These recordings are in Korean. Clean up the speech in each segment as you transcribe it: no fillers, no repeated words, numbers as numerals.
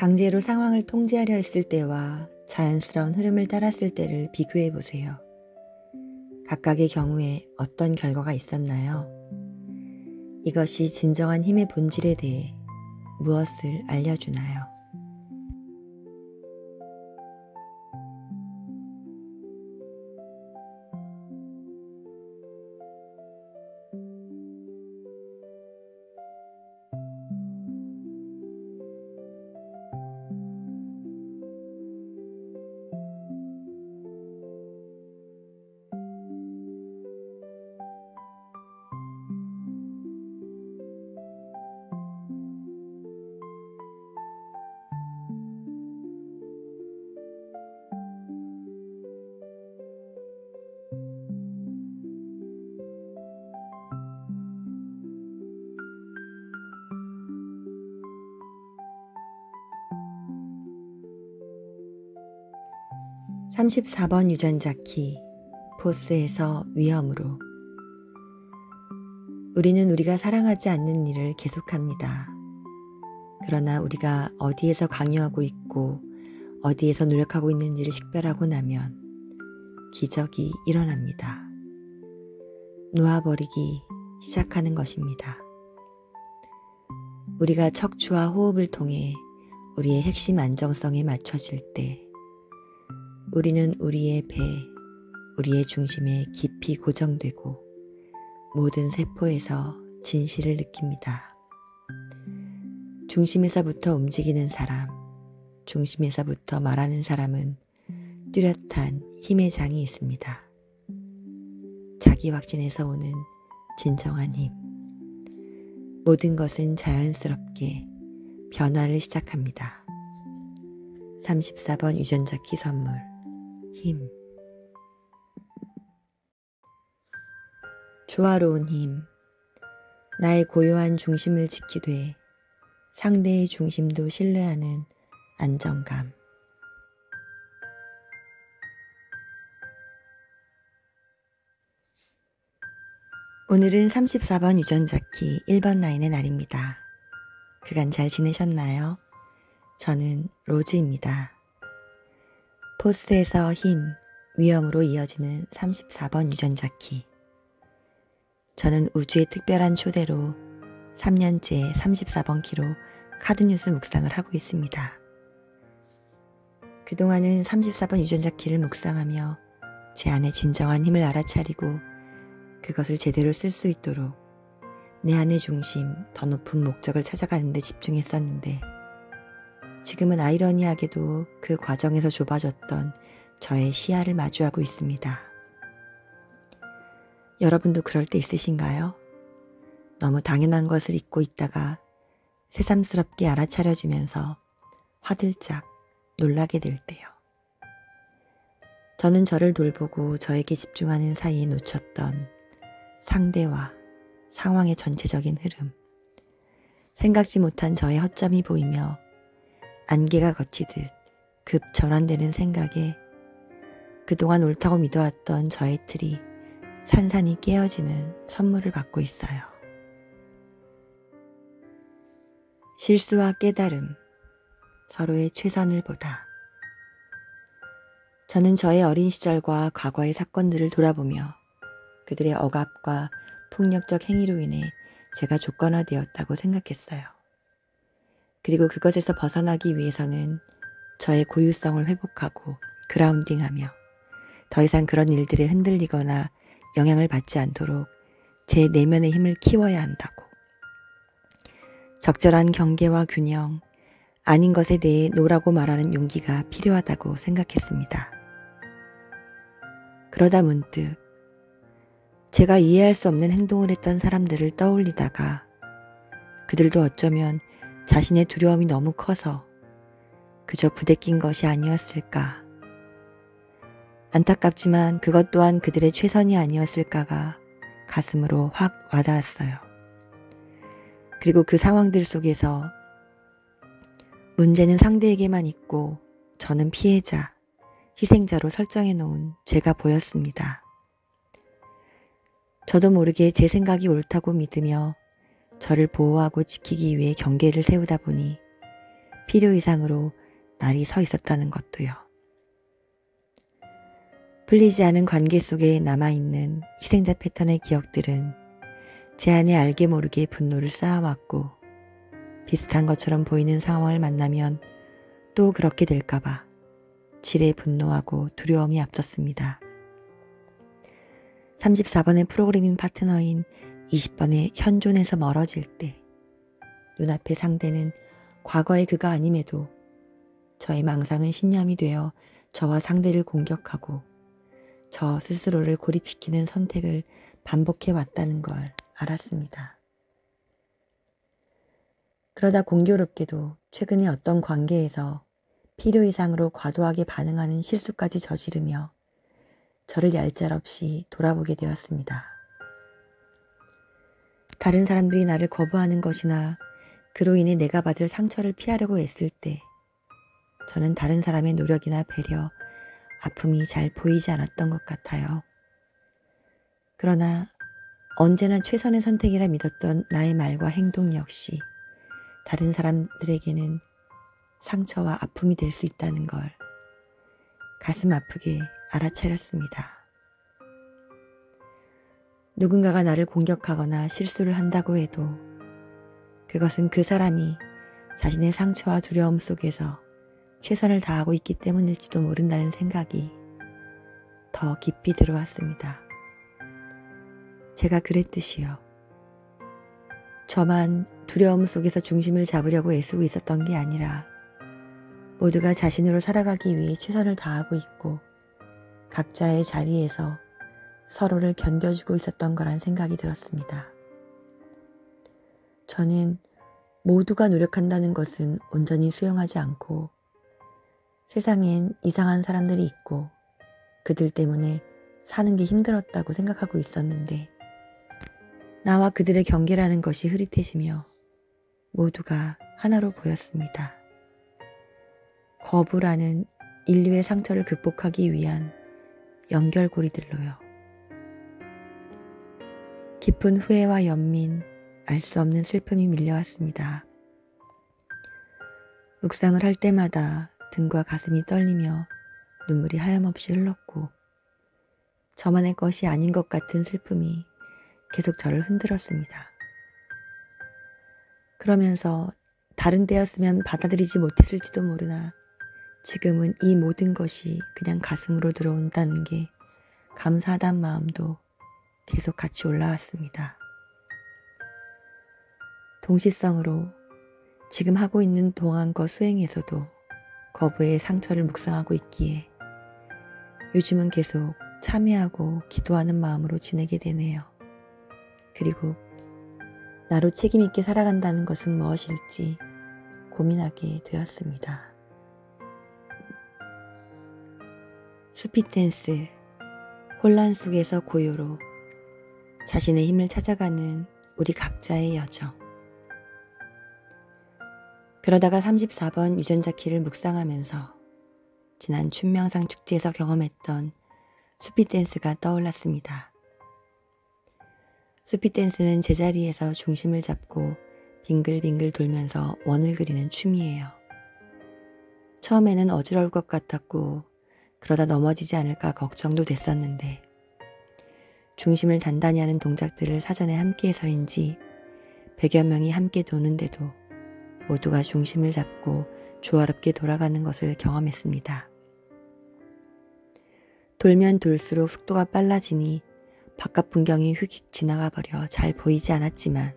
강제로 상황을 통제하려 했을 때와 자연스러운 흐름을 따랐을 때를 비교해 보세요. 각각의 경우에 어떤 결과가 있었나요? 이것이 진정한 힘의 본질에 대해 무엇을 알려주나요? (34번) 유전자 키, 포스에서 위험으로. 우리는 우리가 사랑하지 않는 일을 계속합니다. 그러나 우리가 어디에서 강요하고 있고 어디에서 노력하고 있는지를 식별하고 나면 기적이 일어납니다. 놓아버리기 시작하는 것입니다. 우리가 척추와 호흡을 통해 우리의 핵심 안정성에 맞춰질 때 우리는 우리의 배, 우리의 중심에 깊이 고정되고 모든 세포에서 진실을 느낍니다. 중심에서부터 움직이는 사람, 중심에서부터 말하는 사람은 뚜렷한 힘의 장이 있습니다. 자기 확신에서 오는 진정한 힘. 모든 것은 자연스럽게 변화를 시작합니다. 34번 유전자 키 선물. 힘. 조화로운 힘. 나의 고요한 중심을 지키되 상대의 중심도 신뢰하는 안정감. 오늘은 34번 유전자 키 1번 라인의 날입니다. 그간 잘 지내셨나요? 저는 로즈입니다. 포스에서 힘, 위험으로 이어지는 34번 유전자 키. 저는 우주의 특별한 초대로 3년째 34번 키로 카드뉴스 묵상을 하고 있습니다. 그동안은 34번 유전자 키를 묵상하며 제 안의 진정한 힘을 알아차리고 그것을 제대로 쓸 수 있도록 내 안의 중심, 더 높은 목적을 찾아가는 데 집중했었는데 지금은 아이러니하게도 그 과정에서 좁아졌던 저의 시야를 마주하고 있습니다. 여러분도 그럴 때 있으신가요? 너무 당연한 것을 잊고 있다가 새삼스럽게 알아차려지면서 화들짝 놀라게 될 때요. 저는 저를 돌보고 저에게 집중하는 사이에 놓쳤던 상대와 상황의 전체적인 흐름, 생각지 못한 저의 허점이 보이며 안개가 걷히듯 급 전환되는 생각에 그동안 옳다고 믿어왔던 저의 틀이 산산이 깨어지는 선물을 받고 있어요. 실수와 깨달음, 서로의 최선을 보다. 저는 저의 어린 시절과 과거의 사건들을 돌아보며 그들의 억압과 폭력적 행위로 인해 제가 조건화되었다고 생각했어요. 그리고 그것에서 벗어나기 위해서는 저의 고유성을 회복하고 그라운딩하며 더 이상 그런 일들에 흔들리거나 영향을 받지 않도록 제 내면의 힘을 키워야 한다고. 적절한 경계와 균형, 아닌 것에 대해 노라고 말하는 용기가 필요하다고 생각했습니다. 그러다 문득 제가 이해할 수 없는 행동을 했던 사람들을 떠올리다가 그들도 어쩌면 자신의 두려움이 너무 커서 그저 부대낀 것이 아니었을까. 안타깝지만 그것 또한 그들의 최선이 아니었을까가 가슴으로 확 와닿았어요. 그리고 그 상황들 속에서 문제는 상대에게만 있고 저는 피해자, 희생자로 설정해 놓은 제가 보였습니다. 저도 모르게 제 생각이 옳다고 믿으며 저를 보호하고 지키기 위해 경계를 세우다 보니 필요 이상으로 날이 서 있었다는 것도요. 풀리지 않은 관계 속에 남아있는 희생자 패턴의 기억들은 제 안에 알게 모르게 분노를 쌓아왔고, 비슷한 것처럼 보이는 상황을 만나면 또 그렇게 될까봐 지레 분노하고 두려움이 앞섰습니다. 34번의 프로그래밍 파트너인 20번의 현존에서 멀어질 때 눈앞의 상대는 과거의 그가 아님에도 저의 망상은 신념이 되어 저와 상대를 공격하고 저 스스로를 고립시키는 선택을 반복해 왔다는 걸 알았습니다. 그러다 공교롭게도 최근에 어떤 관계에서 필요 이상으로 과도하게 반응하는 실수까지 저지르며 저를 얄짤없이 돌아보게 되었습니다. 다른 사람들이 나를 거부하는 것이나 그로 인해 내가 받을 상처를 피하려고 애쓸 때 저는 다른 사람의 노력이나 배려, 아픔이 잘 보이지 않았던 것 같아요. 그러나 언제나 최선의 선택이라 믿었던 나의 말과 행동 역시 다른 사람들에게는 상처와 아픔이 될 수 있다는 걸 가슴 아프게 알아차렸습니다. 누군가가 나를 공격하거나 실수를 한다고 해도 그것은 그 사람이 자신의 상처와 두려움 속에서 최선을 다하고 있기 때문일지도 모른다는 생각이 더 깊이 들어왔습니다. 제가 그랬듯이요. 저만 두려움 속에서 중심을 잡으려고 애쓰고 있었던 게 아니라 모두가 자신으로 살아가기 위해 최선을 다하고 있고 각자의 자리에서 서로를 견뎌주고 있었던 거란 생각이 들었습니다. 저는 모두가 노력한다는 것은 온전히 수용하지 않고 세상엔 이상한 사람들이 있고 그들 때문에 사는 게 힘들었다고 생각하고 있었는데 나와 그들의 경계라는 것이 흐릿해지며 모두가 하나로 보였습니다. 거부라는 인류의 상처를 극복하기 위한 연결고리들로요. 깊은 후회와 연민, 알 수 없는 슬픔이 밀려왔습니다. 묵상을 할 때마다 등과 가슴이 떨리며 눈물이 하염없이 흘렀고 저만의 것이 아닌 것 같은 슬픔이 계속 저를 흔들었습니다. 그러면서 다른 때였으면 받아들이지 못했을지도 모르나 지금은 이 모든 것이 그냥 가슴으로 들어온다는 게 감사하단 마음도 계속 같이 올라왔습니다. 동시성으로 지금 하고 있는 동안거 수행에서도 거부의 상처를 묵상하고 있기에 요즘은 계속 참회하고 기도하는 마음으로 지내게 되네요. 그리고 나로 책임있게 살아간다는 것은 무엇일지 고민하게 되었습니다. 스피댄스, 혼란 속에서 고요로 자신의 힘을 찾아가는 우리 각자의 여정. 그러다가 34번 유전자 키를 묵상하면서 지난 춘명상 축제에서 경험했던 스피댄스가 떠올랐습니다. 스피댄스는 제자리에서 중심을 잡고 빙글빙글 돌면서 원을 그리는 춤이에요. 처음에는 어지러울 것 같았고 그러다 넘어지지 않을까 걱정도 됐었는데 중심을 단단히 하는 동작들을 사전에 함께해서인지 100여 명이 함께 도는데도 모두가 중심을 잡고 조화롭게 돌아가는 것을 경험했습니다. 돌면 돌수록 속도가 빨라지니 바깥 풍경이 휙휙 지나가 버려 잘 보이지 않았지만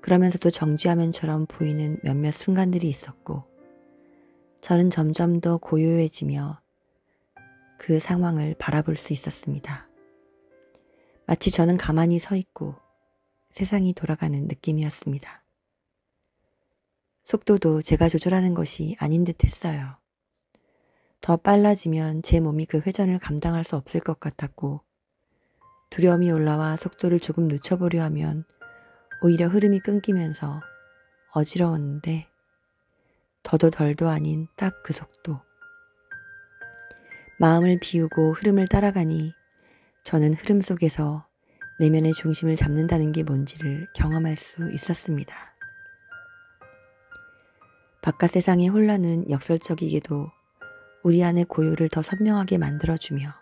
그러면서도 정지화면처럼 보이는 몇몇 순간들이 있었고 저는 점점 더 고요해지며 그 상황을 바라볼 수 있었습니다. 마치 저는 가만히 서 있고 세상이 돌아가는 느낌이었습니다. 속도도 제가 조절하는 것이 아닌 듯 했어요. 더 빨라지면 제 몸이 그 회전을 감당할 수 없을 것 같았고 두려움이 올라와 속도를 조금 늦춰보려 하면 오히려 흐름이 끊기면서 어지러웠는데 더도 덜도 아닌 딱 그 속도. 마음을 비우고 흐름을 따라가니 저는 흐름 속에서 내면의 중심을 잡는다는 게 뭔지를 경험할 수 있었습니다. 바깥 세상의 혼란은 역설적이게도 우리 안의 고요를 더 선명하게 만들어주며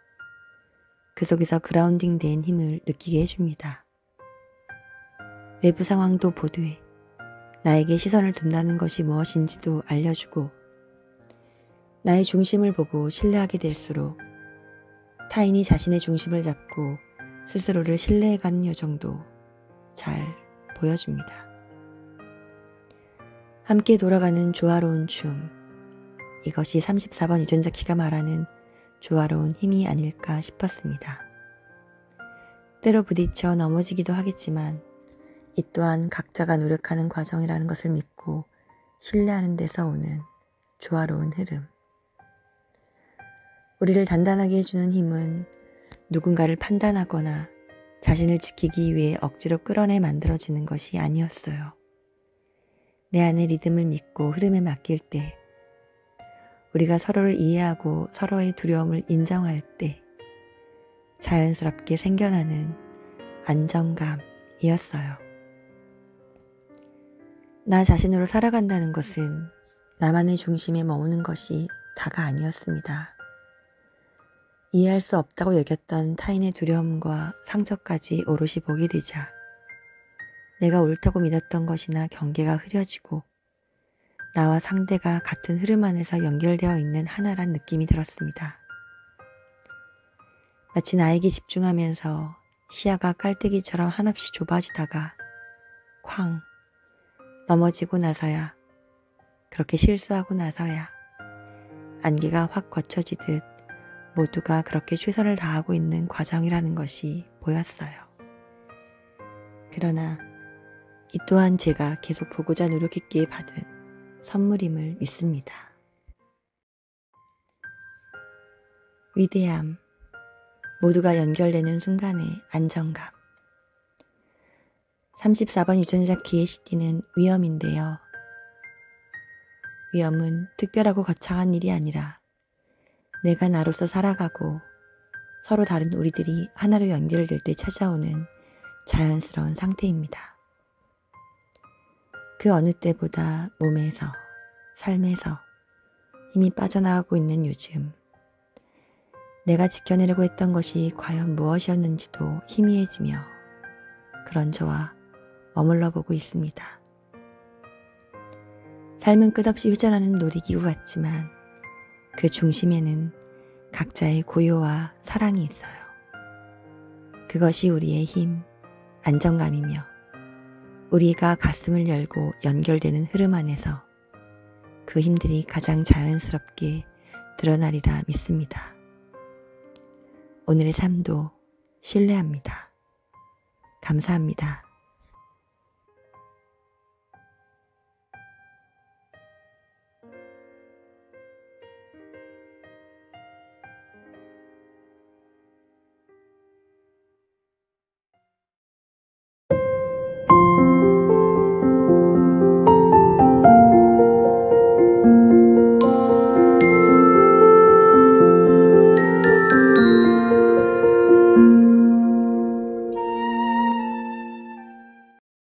그 속에서 그라운딩 된 힘을 느끼게 해줍니다. 외부 상황도 보되 나에게 시선을 둔다는 것이 무엇인지도 알려주고 나의 중심을 보고 신뢰하게 될수록 타인이 자신의 중심을 잡고 스스로를 신뢰해가는 여정도 잘 보여줍니다. 함께 돌아가는 조화로운 춤, 이것이 34번 유전자 키가 말하는 조화로운 힘이 아닐까 싶었습니다. 때로 부딪혀 넘어지기도 하겠지만 이 또한 각자가 노력하는 과정이라는 것을 믿고 신뢰하는 데서 오는 조화로운 흐름. 우리를 단단하게 해주는 힘은 누군가를 판단하거나 자신을 지키기 위해 억지로 끌어내 만들어지는 것이 아니었어요. 내 안의 리듬을 믿고 흐름에 맡길 때, 우리가 서로를 이해하고 서로의 두려움을 인정할 때 자연스럽게 생겨나는 안정감이었어요. 나 자신으로 살아간다는 것은 나만의 중심에 머무는 것이 다가 아니었습니다. 이해할 수 없다고 여겼던 타인의 두려움과 상처까지 오롯이 보게 되자 내가 옳다고 믿었던 것이나 경계가 흐려지고 나와 상대가 같은 흐름 안에서 연결되어 있는 하나란 느낌이 들었습니다. 마치 나에게 집중하면서 시야가 깔때기처럼 한없이 좁아지다가 쾅 넘어지고 나서야, 그렇게 실수하고 나서야 안개가 확 걷혀지듯 모두가 그렇게 최선을 다하고 있는 과정이라는 것이 보였어요. 그러나 이 또한 제가 계속 보고자 노력했기에 받은 선물임을 믿습니다. 위대함, 모두가 연결되는 순간의 안정감. 34번 유전자 키의 시티는 위험인데요. 위험은 특별하고 거창한 일이 아니라 내가 나로서 살아가고 서로 다른 우리들이 하나로 연결될 때 찾아오는 자연스러운 상태입니다. 그 어느 때보다 몸에서, 삶에서 힘이 빠져나가고 있는 요즘, 내가 지켜내려고 했던 것이 과연 무엇이었는지도 희미해지며 그런 저와 머물러 보고 있습니다. 삶은 끝없이 회전하는 놀이기구 같지만 그 중심에는 각자의 고요와 사랑이 있어요. 그것이 우리의 힘, 안정감이며 우리가 가슴을 열고 연결되는 흐름 안에서 그 힘들이 가장 자연스럽게 드러나리라 믿습니다. 오늘의 삶도 신뢰합니다. 감사합니다.